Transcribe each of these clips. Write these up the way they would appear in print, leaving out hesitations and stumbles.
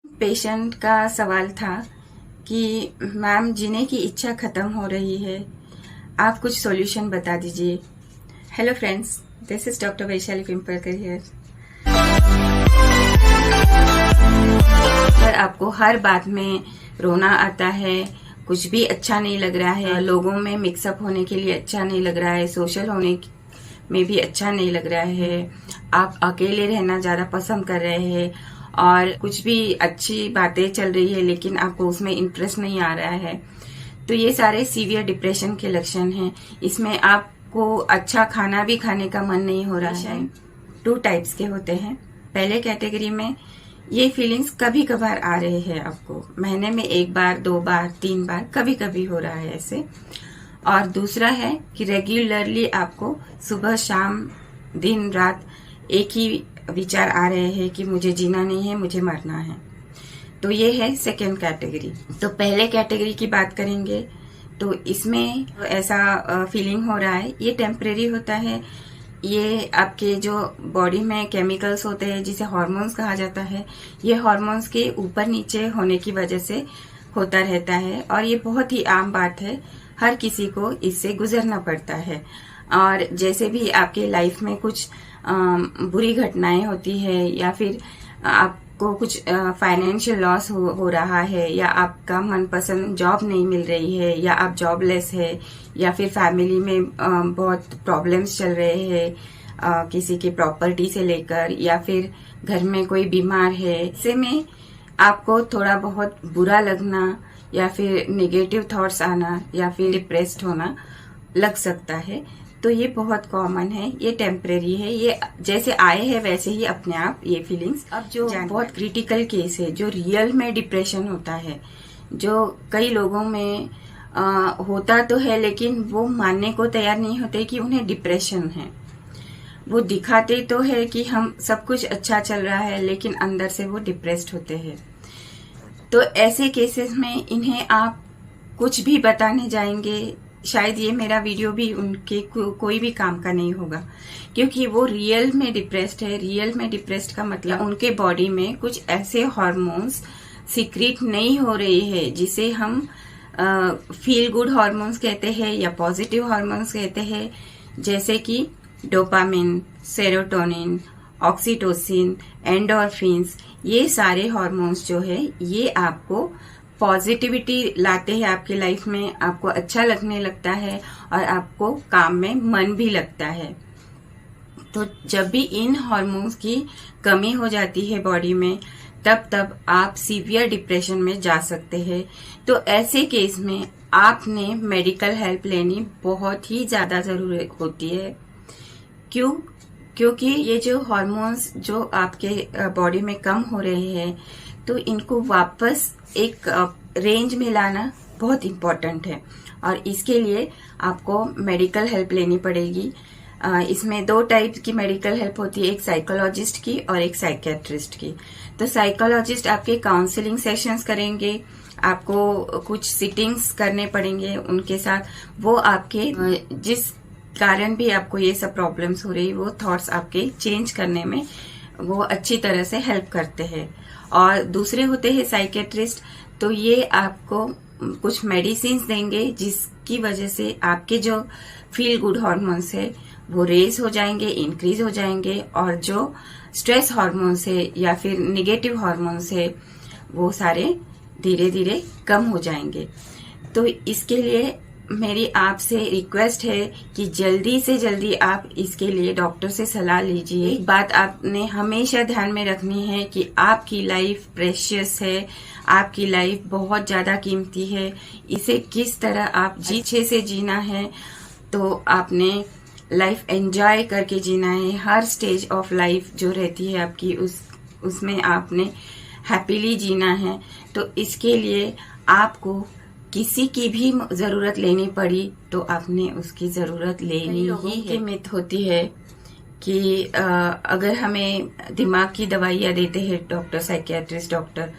Patient का सवाल था कि मैम जीने की इच्छा खत्म हो रही है, आप कुछ सॉल्यूशन बता दीजिए। Hello friends, this is doctor Vaishali Pimpalkar here. पर आपको हर बात में रोना आता है, कुछ भी अच्छा नहीं लग रहा है, लोगों में मिक्सअप होने के लिए अच्छा नहीं लग रहा है, सोशल होने में भी अच्छा नहीं लग रहा है, आप अकेले रहना ज्यादा पसंद कर रहे हैं और कुछ भी अच्छी बातें चल रही है लेकिन आपको उसमें इंटरेस्ट नहीं आ रहा है, तो ये सारे सीवियर डिप्रेशन के लक्षण हैं। इसमें आपको अच्छा खाना भी खाने का मन नहीं हो रहा है। 2 टाइप्स के होते हैं। पहले कैटेगरी में ये फीलिंग्स कभी कभार आ रहे हैं, आपको महीने में 1 बार 2 बार 3 बार कभी कभी हो रहा है ऐसे। और दूसरा है कि रेगुलरली आपको सुबह शाम दिन रात एक ही विचार आ रहे हैं कि मुझे जीना नहीं है, मुझे मरना है। तो ये है सेकेंड कैटेगरी। तो पहले कैटेगरी की बात करेंगे तो इसमें ऐसा फीलिंग हो रहा है, ये टेम्परेरी होता है। ये आपके जो बॉडी में केमिकल्स होते हैं जिसे हार्मोन्स कहा जाता है, ये हार्मोन्स के ऊपर नीचे होने की वजह से होता रहता है और ये बहुत ही आम बात है, हर किसी को इससे गुजरना पड़ता है। और जैसे भी आपके लाइफ में कुछ बुरी घटनाएं होती है या फिर आपको कुछ फाइनेंशियल लॉस हो रहा है या आपका मनपसंद जॉब नहीं मिल रही है या आप जॉबलेस है या फिर फैमिली में बहुत प्रॉब्लम्स चल रहे हैं किसी की प्रॉपर्टी से लेकर या फिर घर में कोई बीमार है, ऐसे में आपको थोड़ा बहुत बुरा लगना या फिर नेगेटिव थॉट्स आना या फिर डिप्रेस्ड होना लग सकता है। तो ये बहुत कॉमन है, ये टेम्परेरी है, ये जैसे आए हैं वैसे ही अपने आप ये फीलिंग्स। अब जो बहुत क्रिटिकल केस है, जो रियल में डिप्रेशन होता है, जो कई लोगों में होता तो है लेकिन वो मानने को तैयार नहीं होते कि उन्हें डिप्रेशन है। वो दिखाते तो है कि हम सब कुछ अच्छा चल रहा है लेकिन अंदर से वो डिप्रेस्ड होते हैं। तो ऐसे केसेस में इन्हें आप कुछ भी बताने जाएंगे, शायद ये मेरा वीडियो भी उनके कोई भी काम का नहीं होगा, क्योंकि वो रियल में डिप्रेस्ड है। रियल में डिप्रेस्ड का मतलब उनके बॉडी में कुछ ऐसे हार्मोन्स सीक्रेट नहीं हो रहे हैं जिसे हम फील गुड हार्मोन्स कहते हैं या पॉजिटिव हार्मोन्स कहते हैं, जैसे कि डोपामिन, सेरोटोनिन, ऑक्सीटोसिन, एंडोर्फिन्स। ये सारे हार्मोन्स जो है ये आपको पॉजिटिविटी लाते हैं आपकी लाइफ में, आपको अच्छा लगने लगता है और आपको काम में मन भी लगता है। तो जब भी इन हार्मोन्स की कमी हो जाती है बॉडी में, तब आप सीवियर डिप्रेशन में जा सकते हैं। तो ऐसे केस में आपने मेडिकल हेल्प लेनी बहुत ही ज्यादा जरूरी होती है। क्यों? क्योंकि ये जो हार्मोन्स जो आपके बॉडी में कम हो रहे हैं, तो इनको वापस एक रेंज में लाना बहुत इम्पोर्टेंट है और इसके लिए आपको मेडिकल हेल्प लेनी पड़ेगी। इसमें 2 टाइप की मेडिकल हेल्प होती है, एक साइकोलॉजिस्ट की और एक साइकेट्रिस्ट की। तो साइकोलॉजिस्ट आपके काउंसलिंग सेशंस करेंगे, आपको कुछ सिटिंग्स करने पड़ेंगे उनके साथ। वो आपके जिस कारण भी आपको ये सब प्रॉब्लम्स हो रही, वो थॉट्स आपके चेंज करने में वो अच्छी तरह से हेल्प करते हैं। और दूसरे होते हैं साइकेट्रिस्ट, तो ये आपको कुछ मेडिसिन देंगे जिसकी वजह से आपके जो फील गुड हार्मोन्स है वो रेज हो जाएंगे, इंक्रीज हो जाएंगे, और जो स्ट्रेस हार्मोन्स है या फिर नेगेटिव हार्मोन्स है वो सारे धीरे धीरे कम हो जाएंगे। तो इसके लिए मेरी आपसे रिक्वेस्ट है कि जल्दी से जल्दी आप इसके लिए डॉक्टर से सलाह लीजिए। एक बात आपने हमेशा ध्यान में रखनी है कि आपकी लाइफ प्रेशियस है, आपकी लाइफ बहुत ज्यादा कीमती है, इसे किस तरह आप अच्छे से जीना है। तो आपने लाइफ एंजॉय करके जीना है, हर स्टेज ऑफ लाइफ जो रहती है आपकी उसमें आपने हैप्पीली जीना है। तो इसके लिए आपको किसी की भी जरूरत लेनी पड़ी तो आपने उसकी जरूरत लेनी ही है। मिथ होती है कि अगर हमें दिमाग की दवाइयाँ देते हैं डॉक्टर, साइकियाट्रिस्ट डॉक्टर,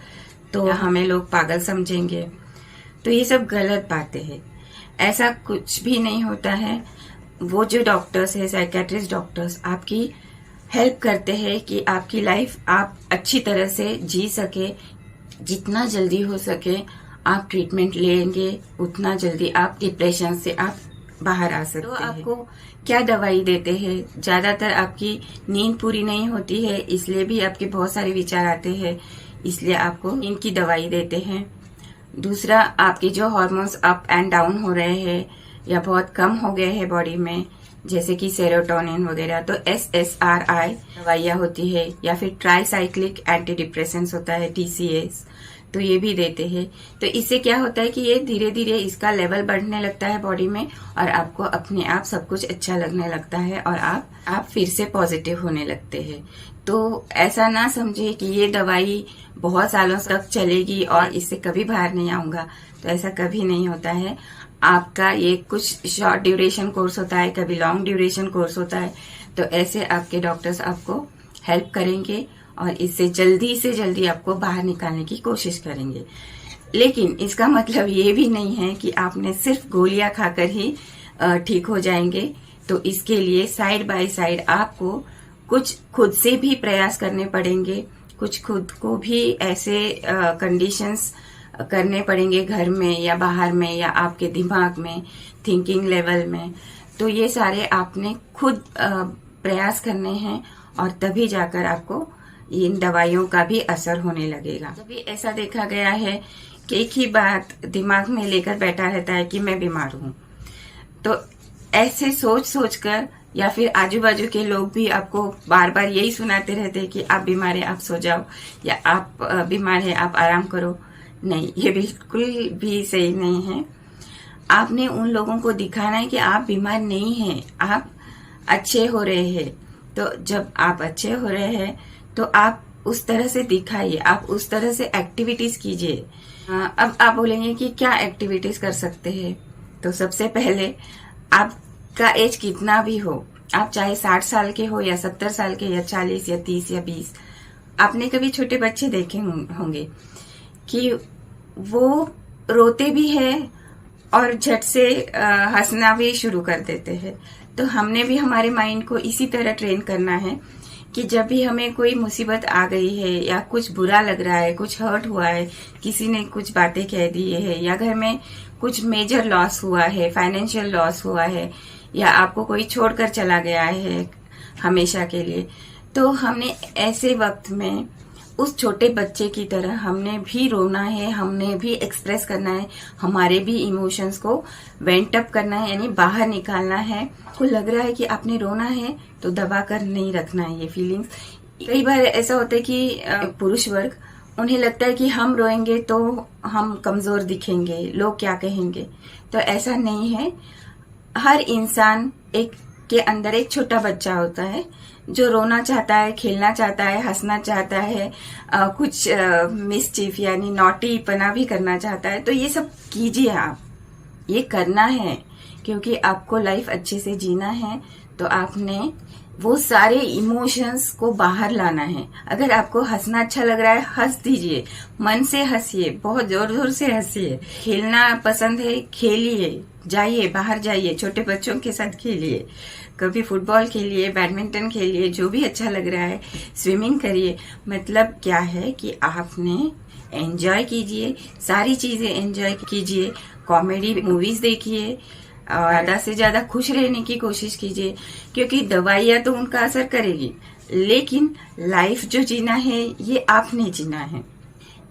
तो हमें लोग पागल समझेंगे। तो ये सब गलत बातें हैं, ऐसा कुछ भी नहीं होता है। वो जो डॉक्टर्स है, साइकियाट्रिस्ट डॉक्टर्स, आपकी हेल्प करते हैं कि आपकी लाइफ आप अच्छी तरह से जी सके, जितना जल्दी हो सके आप ट्रीटमेंट लेंगे, उतना जल्दी आप डिप्रेशन से आप बाहर आ सकते हैं। तो आपको क्या दवाई देते हैं? ज्यादातर आपकी नींद पूरी नहीं होती है, इसलिए भी आपके बहुत सारे विचार आते हैं, इसलिए आपको नींद की दवाई देते हैं। दूसरा, आपके जो हार्मोन्स अप एंड डाउन हो रहे हैं या बहुत कम हो गए हैं बॉडी में, जैसे कि सेरोटोनिन वगैरह, तो SSRI दवाइयाँ होती है, या फिर ट्राईसाइक्लिक एंटी डिप्रेसेंट्स होता है TCS, तो ये भी देते हैं। तो इससे क्या होता है कि ये धीरे धीरे इसका लेवल बढ़ने लगता है बॉडी में, और आपको अपने आप सब कुछ अच्छा लगने लगता है, और आप फिर से पॉजिटिव होने लगते हैं। तो ऐसा ना समझे कि ये दवाई बहुत सालों तक चलेगी और इससे कभी बाहर नहीं आऊंगा, तो ऐसा कभी नहीं होता है। आपका ये कुछ शॉर्ट ड्यूरेशन कोर्स होता है, कभी लॉन्ग ड्यूरेशन कोर्स होता है, तो ऐसे आपके डॉक्टर्स आपको हेल्प करेंगे और इससे जल्दी से जल्दी आपको बाहर निकालने की कोशिश करेंगे। लेकिन इसका मतलब ये भी नहीं है कि आपने सिर्फ गोलियां खाकर ही ठीक हो जाएंगे। तो इसके लिए साइड बाय साइड आपको कुछ खुद से भी प्रयास करने पड़ेंगे, कुछ खुद को भी ऐसे कंडीशंस करने पड़ेंगे घर में या बाहर में या आपके दिमाग में, थिंकिंग लेवल में। तो ये सारे आपने खुद प्रयास करने हैं, और तभी जाकर आपको इन दवाइयों का भी असर होने लगेगा। तभी ऐसा देखा गया है कि एक ही बात दिमाग में लेकर बैठा रहता है कि मैं बीमार हूँ, तो ऐसे सोच सोच कर, या फिर आजू बाजू के लोग भी आपको बार बार यही सुनाते रहते हैं कि आप बीमार हैं, आप सो जाओ, या आप बीमार हैं, आप आराम करो। नहीं, ये बिल्कुल भी सही नहीं है। आपने उन लोगों को दिखाना है कि आप बीमार नहीं हैं, आप अच्छे हो रहे हैं। तो जब आप अच्छे हो रहे हैं तो आप उस तरह से दिखाइए, आप उस तरह से एक्टिविटीज कीजिए। अब आप बोलेंगे कि क्या एक्टिविटीज कर सकते हैं? तो सबसे पहले, आपका एज कितना भी हो, आप चाहे 60 साल के हो या 70 साल के या 40 या 30 या 20, आपने कभी छोटे बच्चे देखे होंगे कि वो रोते भी है और झट से हंसना भी शुरू कर देते हैं। तो हमने भी हमारे माइंड को इसी तरह ट्रेन करना है कि जब भी हमें कोई मुसीबत आ गई है, या कुछ बुरा लग रहा है, कुछ हर्ट हुआ है, किसी ने कुछ बातें कह दी है, या घर में कुछ मेजर लॉस हुआ है, फाइनेंशियल लॉस हुआ है, या आपको कोई छोड़कर चला गया है हमेशा के लिए, तो हमने ऐसे वक्त में उस छोटे बच्चे की तरह हमने भी रोना है, हमने भी एक्सप्रेस करना है, हमारे भी इमोशंस को वेंट अप करना है, यानी बाहर निकालना है। आपको लग रहा है कि आपने रोना है तो दबा कर नहीं रखना है ये फीलिंग्स। कई बार ऐसा होता है कि पुरुष वर्ग, उन्हें लगता है कि हम रोएंगे तो हम कमजोर दिखेंगे, लोग क्या कहेंगे। तो ऐसा नहीं है। हर इंसान के अंदर एक छोटा बच्चा होता है जो रोना चाहता है, खेलना चाहता है, हंसना चाहता है, कुछ मिसचीफ यानी नॉटी पना भी करना चाहता है। तो ये सब कीजिए, आप ये करना है, क्योंकि आपको लाइफ अच्छे से जीना है। तो आपने वो सारे इमोशंस को बाहर लाना है। अगर आपको हंसना अच्छा लग रहा है, हंस दीजिए, मन से हंसिए, बहुत जोर जोर से हंसिए। खेलना पसंद है, खेलिए, जाइए बाहर, जाइए छोटे बच्चों के साथ खेलिए, कभी फुटबॉल खेलिए, बैडमिंटन खेलिए, जो भी अच्छा लग रहा है, स्विमिंग करिए। मतलब क्या है कि आपने एंजॉय कीजिए, सारी चीजें एंजॉय कीजिए, कॉमेडी मूवीज देखिए, और ज्यादा से ज्यादा खुश रहने की कोशिश कीजिए, क्योंकि दवाइयां तो उनका असर करेगी, लेकिन लाइफ जो जीना है ये आपने जीना है।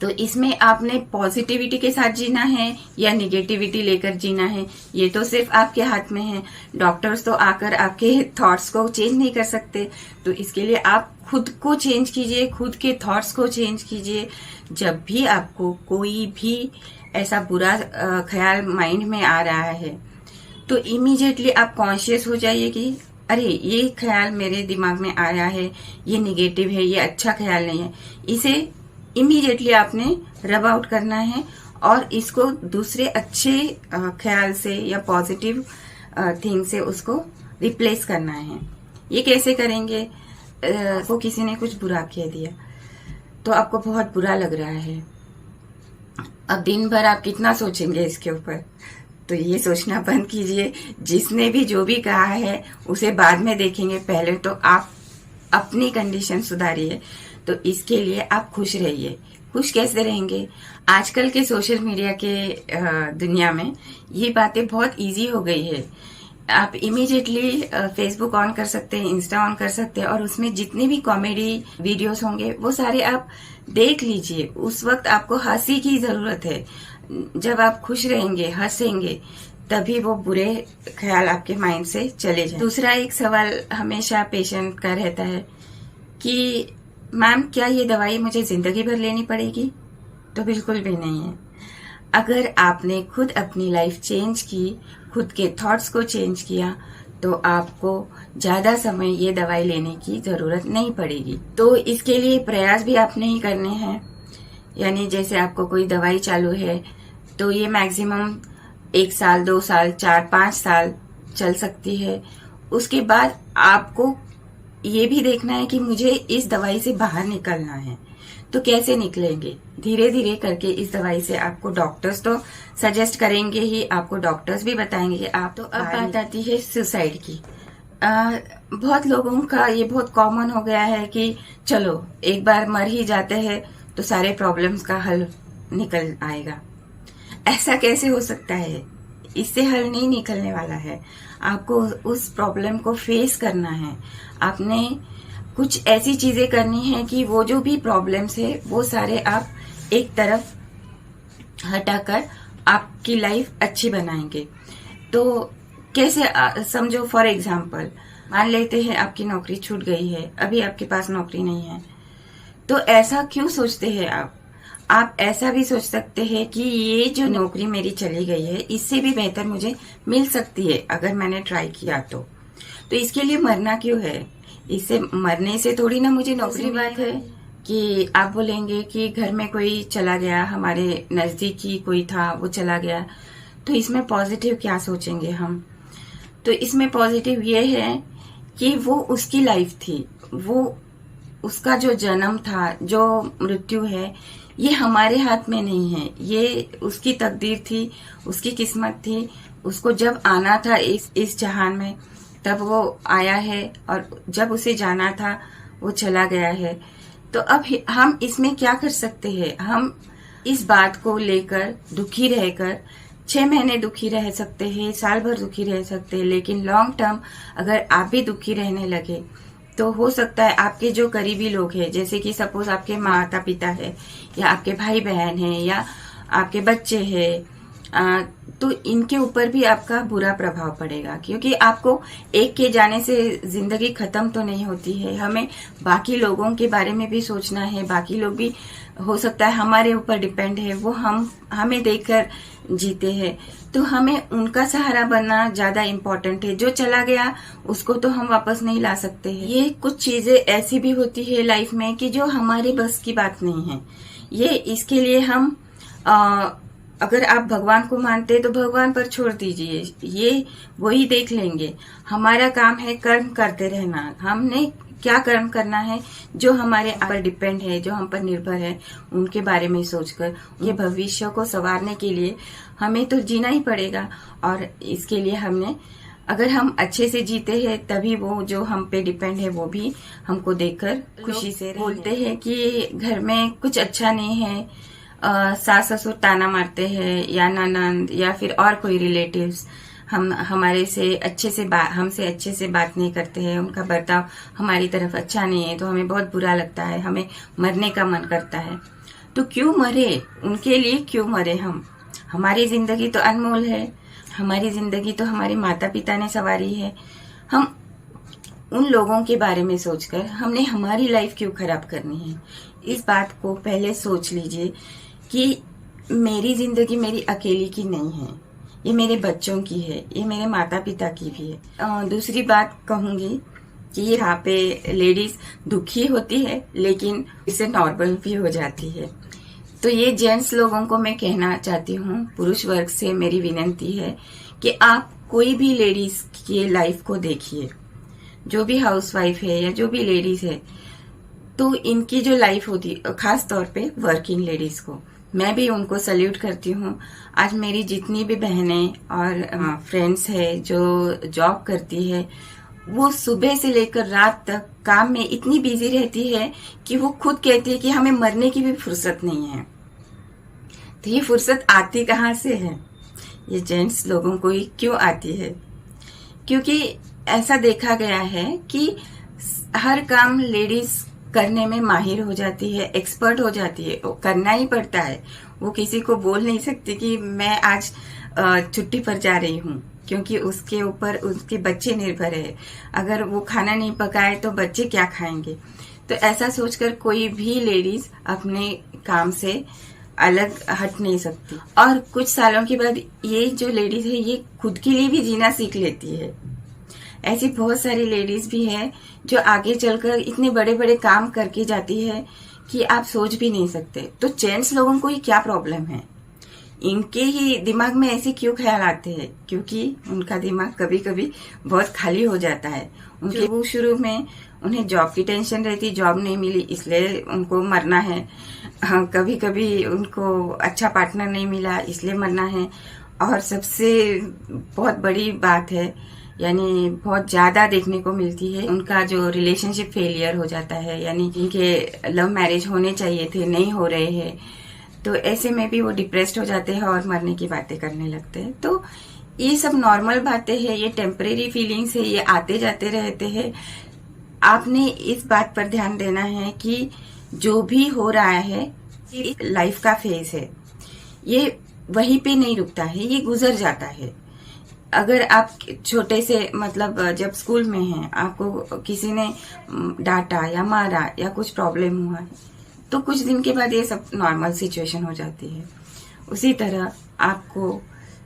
तो इसमें आपने पॉजिटिविटी के साथ जीना है या निगेटिविटी लेकर जीना है, ये तो सिर्फ आपके हाथ में है। डॉक्टर्स तो आकर आपके थॉट्स को चेंज नहीं कर सकते। तो इसके लिए आप खुद को चेंज कीजिए, खुद के थॉट्स को चेंज कीजिए। जब भी आपको कोई भी ऐसा बुरा ख्याल माइंड में आ रहा है, तो इमीडिएटली आप कॉन्शियस हो जाइए कि अरे ये ख्याल मेरे दिमाग में आया है, ये निगेटिव है, ये अच्छा ख्याल नहीं है। इसे इमीडिएटली आपने रब आउट करना है और इसको दूसरे अच्छे ख्याल से या पॉजिटिव थिंग से उसको रिप्लेस करना है। ये कैसे करेंगे? वो किसी ने कुछ बुरा कह दिया तो आपको बहुत बुरा लग रहा है, अब दिन भर आप कितना सोचेंगे इसके ऊपर? तो ये सोचना बंद कीजिए। जिसने भी जो भी कहा है उसे बाद में देखेंगे, पहले तो आप अपनी कंडीशन सुधारिए। तो इसके लिए आप खुश रहिए। खुश कैसे रहेंगे? आजकल के सोशल मीडिया के दुनिया में ये बातें बहुत इजी हो गई है। आप इमीडिएटली फेसबुक ऑन कर सकते हैं, इंस्टा ऑन कर सकते हैं, और उसमें जितने भी कॉमेडी वीडियोस होंगे वो सारे आप देख लीजिए। उस वक्त आपको हंसी की जरूरत है। जब आप खुश रहेंगे, हंसेंगे, तभी वो बुरे ख्याल आपके माइंड से चले जाएं। दूसरा एक सवाल हमेशा पेशेंट का रहता है कि मैम क्या ये दवाई मुझे जिंदगी भर लेनी पड़ेगी? तो बिल्कुल भी नहीं है। अगर आपने खुद अपनी लाइफ चेंज की, खुद के थॉट्स को चेंज किया, तो आपको ज्यादा समय ये दवाई लेने की जरूरत नहीं पड़ेगी। तो इसके लिए प्रयास भी आपने ही करने हैं। यानी जैसे आपको कोई दवाई चालू है तो ये मैक्सिमम 1 साल, 2 साल, 4, 5 साल चल सकती है। उसके बाद आपको ये भी देखना है कि मुझे इस दवाई से बाहर निकलना है। तो कैसे निकलेंगे? धीरे धीरे करके इस दवाई से आपको डॉक्टर्स तो सजेस्ट करेंगे ही, आपको डॉक्टर्स भी बताएंगे आप। तो अब बात आती है सुसाइड की। बहुत लोगों का ये बहुत कॉमन हो गया है कि चलो एक बार मर ही जाते हैं तो सारे प्रॉब्लम्स का हल निकल आएगा। ऐसा कैसे हो सकता है? इससे हल नहीं निकलने वाला है। आपको उस प्रॉब्लम को फेस करना है। आपने कुछ ऐसी चीजें करनी है कि वो जो भी प्रॉब्लम्स है वो सारे आप एक तरफ हटाकर आपकी लाइफ अच्छी बनाएंगे। तो कैसे समझो, फॉर एग्जाम्पल मान लेते हैं आपकी नौकरी छूट गई है, अभी आपके पास नौकरी नहीं है। तो ऐसा क्यों सोचते हैं आप ऐसा भी सोच सकते हैं कि ये जो नौकरी मेरी चली गई है इससे भी बेहतर मुझे मिल सकती है अगर मैंने ट्राई किया तो इसके लिए मरना क्यों है? इससे मरने से थोड़ी ना मुझे नौकरी। बात है कि आप बोलेंगे कि घर में कोई चला गया, हमारे नजदीकी कोई था वो चला गया, तो इसमें पॉजिटिव क्या सोचेंगे हम? तो इसमें पॉजिटिव ये है कि वो उसकी लाइफ थी, वो उसका जो जन्म था, जो मृत्यु है, ये हमारे हाथ में नहीं है। ये उसकी तकदीर थी, उसकी किस्मत थी। उसको जब आना था इस जहान में तब वो आया है, और जब उसे जाना था वो चला गया है। तो अब हम इसमें क्या कर सकते हैं? हम इस बात को लेकर दुखी रहकर 6 महीने दुखी रह सकते हैं, साल भर दुखी रह सकते हैं, लेकिन लॉन्ग टर्म अगर आप भी दुखी रहने लगे तो हो सकता है आपके जो करीबी लोग हैं, जैसे कि सपोज आपके माता पिता है, या आपके भाई बहन है, या आपके बच्चे हैं, तो इनके ऊपर भी आपका बुरा प्रभाव पड़ेगा। क्योंकि आपको एक के जाने से जिंदगी खत्म तो नहीं होती है। हमें बाकी लोगों के बारे में भी सोचना है। बाकी लोग भी हो सकता है हमारे ऊपर डिपेंड है, वो हमें देखकर जीते हैं, तो हमें उनका सहारा बनना ज्यादा इम्पोर्टेंट है। जो चला गया उसको तो हम वापस नहीं ला सकते हैं। ये कुछ चीजें ऐसी भी होती है लाइफ में कि जो हमारे बस की बात नहीं है। ये इसके लिए हम अगर आप भगवान को मानते हैं तो भगवान पर छोड़ दीजिए, ये वही देख लेंगे। हमारा काम है कर्म करते रहना। हमने क्या कर्म करना है जो हमारे पर डिपेंड है, जो हम पर निर्भर है, उनके बारे में सोचकर ये भविष्य को संवारने के लिए हमें तो जीना ही पड़ेगा। और इसके लिए हमने, अगर हम अच्छे से जीते हैं तभी वो जो हम पे डिपेंड है वो भी हमको देखकर खुशी से बोलते हैं कि घर में कुछ अच्छा नहीं है, सास ससुर ताना मारते हैं, या ननंद, या फिर और कोई रिलेटिव्स हमसे अच्छे से बात नहीं करते हैं, उनका बर्ताव हमारी तरफ अच्छा नहीं है, तो हमें बहुत बुरा लगता है, हमें मरने का मन करता है। तो क्यों मरे? उनके लिए क्यों मरे हम? हमारी जिंदगी तो अनमोल है। हमारी जिंदगी तो हमारे माता पिता ने संवारी है। हम उन लोगों के बारे में सोचकर हमने हमारी लाइफ क्यों खराब करनी है? इस बात को पहले सोच लीजिए कि मेरी जिंदगी मेरी अकेली की नहीं है, ये मेरे बच्चों की है, ये मेरे माता पिता की भी है। दूसरी बात कहूंगी कि यहाँ पे लेडीज दुखी होती है लेकिन इसे नॉर्मल भी हो जाती है। तो ये जेंट्स लोगों को मैं कहना चाहती हूँ, पुरुष वर्ग से मेरी विनती है कि आप कोई भी लेडीज की लाइफ को देखिए, जो भी हाउसवाइफ है या जो भी लेडीज है, तो इनकी जो लाइफ होती, खास तौर पे वर्किंग लेडीज को मैं भी उनको सल्यूट करती हूँ। आज मेरी जितनी भी बहनें और फ्रेंड्स है जो जॉब करती है, वो सुबह से लेकर रात तक काम में इतनी बिजी रहती है कि वो खुद कहती है कि हमें मरने की भी फुर्सत नहीं है। तो ये फुर्सत आती कहाँ से है? ये जेंट्स लोगों को ही क्यों आती है? क्योंकि ऐसा देखा गया है कि हर काम लेडीज करने में माहिर हो जाती है, एक्सपर्ट हो जाती है, वो करना ही पड़ता है। वो किसी को बोल नहीं सकती कि मैं आज छुट्टी पर जा रही हूँ, क्योंकि उसके ऊपर उसके बच्चे निर्भर है। अगर वो खाना नहीं पकाए तो बच्चे क्या खाएंगे? तो ऐसा सोचकर कोई भी लेडीज अपने काम से अलग हट नहीं सकती। और कुछ सालों के बाद ये जो लेडीज है ये खुद के लिए भी जीना सीख लेती है। ऐसी बहुत सारी लेडीज भी है जो आगे चलकर इतने बड़े बड़े काम करके जाती है कि आप सोच भी नहीं सकते। तो जेंट्स लोगों को ही क्या प्रॉब्लम है? इनके ही दिमाग में ऐसे क्यों ख्याल आते हैं? क्योंकि उनका दिमाग कभी कभी बहुत खाली हो जाता है। उनके वो शुरू में उन्हें जॉब की टेंशन रहती, जॉब नहीं मिली इसलिए उनको मरना है। हाँ, कभी कभी उनको अच्छा पार्टनर नहीं मिला इसलिए मरना है। और सबसे बहुत बड़ी बात है, यानी बहुत ज्यादा देखने को मिलती है, उनका जो रिलेशनशिप फेलियर हो जाता है। यानी जिनके लव मैरिज होने चाहिए थे नहीं हो रहे हैं, तो ऐसे में भी वो डिप्रेस्ड हो जाते हैं और मरने की बातें करने लगते हैं। तो ये सब नॉर्मल बातें हैं, ये टेम्परेरी फीलिंग्स है, ये आते जाते रहते हैं। आपने इस बात पर ध्यान देना है कि जो भी हो रहा है लाइफ का फेज है, ये वहीं पे नहीं रुकता है, ये गुजर जाता है। अगर आप छोटे से मतलब जब स्कूल में हैं, आपको किसी ने डांटा या मारा या कुछ प्रॉब्लम हुआ है, तो कुछ दिन के बाद ये सब नॉर्मल सिचुएशन हो जाती है। उसी तरह आपको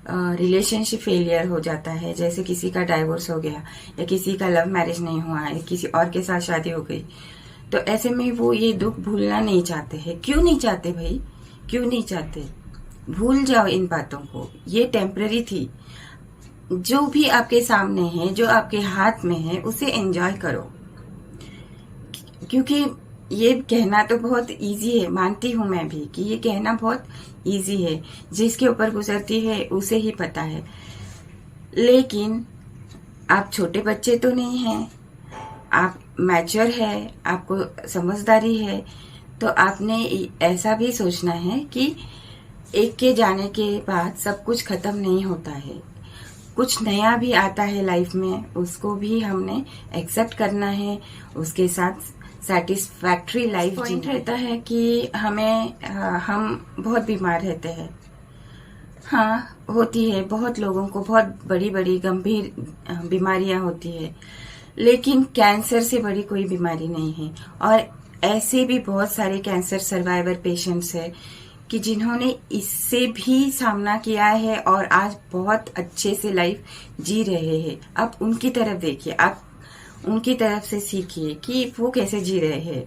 रिलेशनशिप फेलियर हो जाता है, जैसे किसी का डाइवोर्स हो गया या किसी का लव मैरिज नहीं हुआ है, किसी और के साथ शादी हो गई, तो ऐसे में वो ये दुख भूलना नहीं चाहते हैं। क्यों नहीं चाहते भाई? क्यों नहीं चाहते? भूल जाओ इन बातों को, ये टेम्पररी थी। जो भी आपके सामने है, जो आपके हाथ में है, उसे एंजॉय करो। क्योंकि ये कहना तो बहुत इजी है, मानती हूं मैं भी कि ये कहना बहुत इजी है, जिसके ऊपर गुजरती है उसे ही पता है। लेकिन आप छोटे बच्चे तो नहीं हैं, आप मैच्योर है, आपको समझदारी है, तो आपने ऐसा भी सोचना है कि एक के जाने के बाद सब कुछ खत्म नहीं होता है, कुछ नया भी आता है लाइफ में, उसको भी हमने एक्सेप्ट करना है, उसके साथ सेटिस्फैक्ट्री लाइफ पॉइंट रहता है कि हम बहुत बीमार रहते हैं। हाँ, होती है, बहुत लोगों को बहुत बड़ी बड़ी गंभीर बीमारियां होती है, लेकिन कैंसर से बड़ी कोई बीमारी नहीं है। और ऐसे भी बहुत सारे कैंसर सर्वाइवर पेशेंट्स हैं कि जिन्होंने इससे भी सामना किया है और आज बहुत अच्छे से लाइफ जी रहे हैं। आप उनकी तरफ देखिए, आप उनकी तरफ से सीखिए कि वो कैसे जी रहे हैं।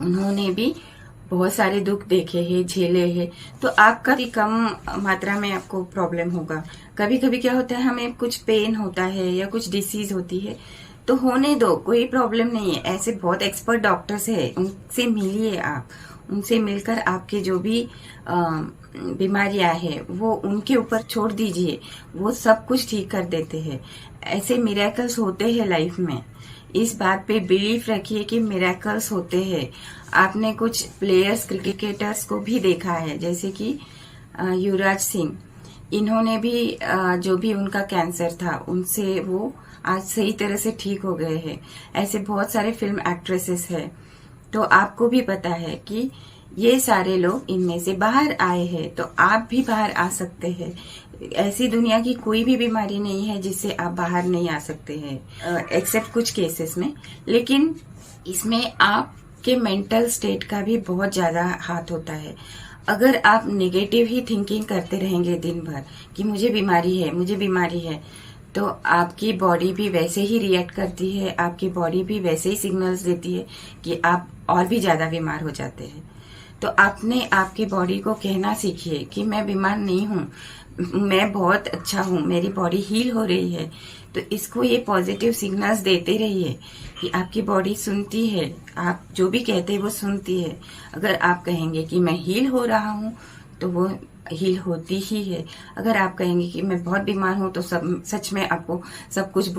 उन्होंने भी बहुत सारे दुख देखे हैं, झेले हैं, तो आपका भी कम मात्रा में आपको प्रॉब्लम होगा। कभी कभी क्या होता है, हमें कुछ पेन होता है या कुछ डिसीज होती है, तो होने दो, कोई प्रॉब्लम नहीं है। ऐसे बहुत एक्सपर्ट डॉक्टर्स हैं, उनसे मिलिए आप, उनसे मिलकर आपके जो भी बीमारियां हैं वो उनके ऊपर छोड़ दीजिए, वो सब कुछ ठीक कर देते हैं। ऐसे मिरेकल्स होते हैं लाइफ में, इस बात पे बिलीफ रखिए कि मिरेकल्स होते हैं। आपने कुछ प्लेयर्स, क्रिकेटर्स को भी देखा है, जैसे कि युवराज सिंह, इन्होंने भी जो भी उनका कैंसर था उनसे वो आज सही तरह से ठीक हो गए हैं। ऐसे बहुत सारे फिल्म एक्ट्रेसेस हैं, तो आपको भी पता है कि ये सारे लोग इनमें से बाहर आए हैं, तो आप भी बाहर आ सकते हैं। ऐसी दुनिया की कोई भी बीमारी नहीं है जिससे आप बाहर नहीं आ सकते हैं, एक्सेप्ट कुछ केसेस में। लेकिन इसमें आपके मेंटल स्टेट का भी बहुत ज्यादा हाथ होता है। अगर आप नेगेटिव ही थिंकिंग करते रहेंगे दिन भर कि मुझे बीमारी है, मुझे बीमारी है, तो आपकी बॉडी भी वैसे ही रिएक्ट करती है, आपकी बॉडी भी वैसे ही सिग्नल्स देती है कि आप और भी ज्यादा बीमार हो जाते हैं। तो आपने आपकी बॉडी को कहना सीखिए कि मैं बीमार नहीं हूँ, मैं बहुत अच्छा हूँ, मेरी बॉडी हील हो रही है। तो इसको ये पॉजिटिव सिग्नल्स देते रहिए कि आपकी बॉडी सुनती है, आप जो भी कहते हैं वो सुनती है। अगर आप कहेंगे कि मैं हील हो रहा हूँ तो वो हील होती ही है। अगर आप कहेंगे कि मैं बहुत बीमार हूँ तो सच में आपको सब कुछ बुरा